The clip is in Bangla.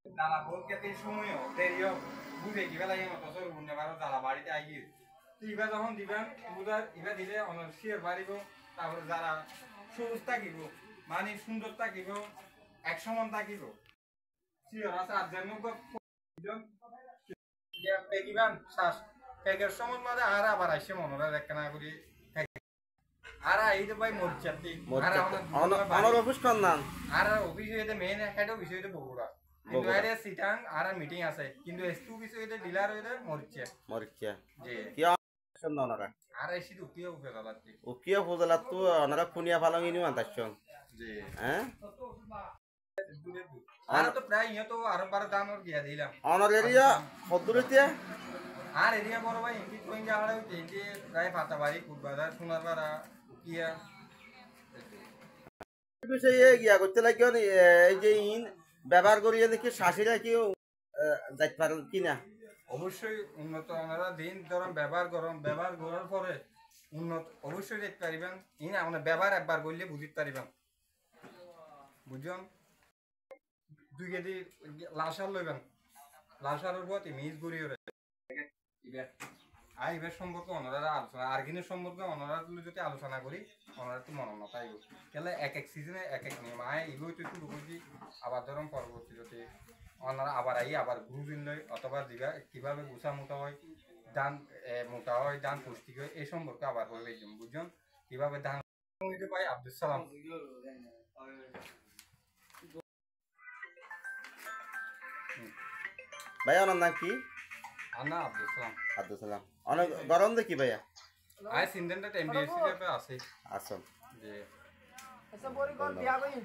দালা বলতে এই সময়ও দেরিও বুঝে কি বেলা এই মতো সর গুণে বারো দালা বাড়িতে আইয়ে তো ইবা যখন দিবেন বুধার ইবা দিলে অনেক শিয়ার বাড়িব তারপরে যারা সবুজ থাকিব মানে সুন্দর থাকিব একশো মন থাকিব শিয়ার আছে আর যেন পেকিবান শ্বাস পেকের সময় মাঝে আর আবার আসছে মনোরা দেখে না করি আর এই তো ভাই মরচাতি আর অফিস কর না আর অফিস হইতে মেইন হেড অফিস হইতে বগুড়া কিন্তু আরে সিটাং আর মিটিং আছে কিন্তু এসটু কিছু হইতে ডিলার হইতে মরচা জি কি শুন ওনারা আর এসি তো কিও ফেলালাতি ও কিও ফজলা তো ওনারা খুনিয়া ফালঙ্গি নিও আনতাছন জি হ্যাঁ আর তো প্রায় ইয়া তো আর বার দাম আর দিয়া দিলাম অনর এরিয়া হদুরিতে আর এরিয়া বড় ভাই ইন্দি কোইন জায়গা হইতে ইন্দি প্রায় পাতাবাড়ি কুটবাজার সোনারপাড়া কিয়া বিষয়ে গিয়া করতে লাগিও এই যে ইন ব্যবহার করিয়ে দেখি শাশিরা কেউ যাইতে পারেন কিনা অবশ্যই উন্নত ওনারা দিন ধরুন ব্যবহার করার পরে উন্নত অবশ্যই দেখতে পারিবেন ইন আমরা ব্যবহার একবার করলে বুঝতে পারিবেন বুঝছেন 2 কেজি লাল সার লইবেন লাল সারের পর মিক্স করিয়ে আর এবার সম্পর্কে ওনারা আলোচনা আর্গিনের সম্পর্কে ওনারা যদি আলোচনা করি ওনারা একটু মনোনত আইব তাহলে এক এক সিজনে এক এক নিয়ম আয় এগুলো তো একটু ঢুকছি আবার ধরুন পরবর্তীতে ওনারা আবার আই আবার গুরুজন লয় অথবা দিবা কিভাবে গুছা মোটা হয় ধান মোটা হয় ধান পুষ্টিক হয় এই সম্পর্কে আবার হয়ে গেছে বুঝছেন কিভাবে ধান হইতে পাই আব্দুল সালাম ভাইয়া ওনার নাম কি আনা আব্দুল সালাম অনেক গরম দেখি ভাইয়া আই সিনদেনটা এমবিএসসি তে আছে আসুন জি আচ্ছা পরে কোন বিয়া কই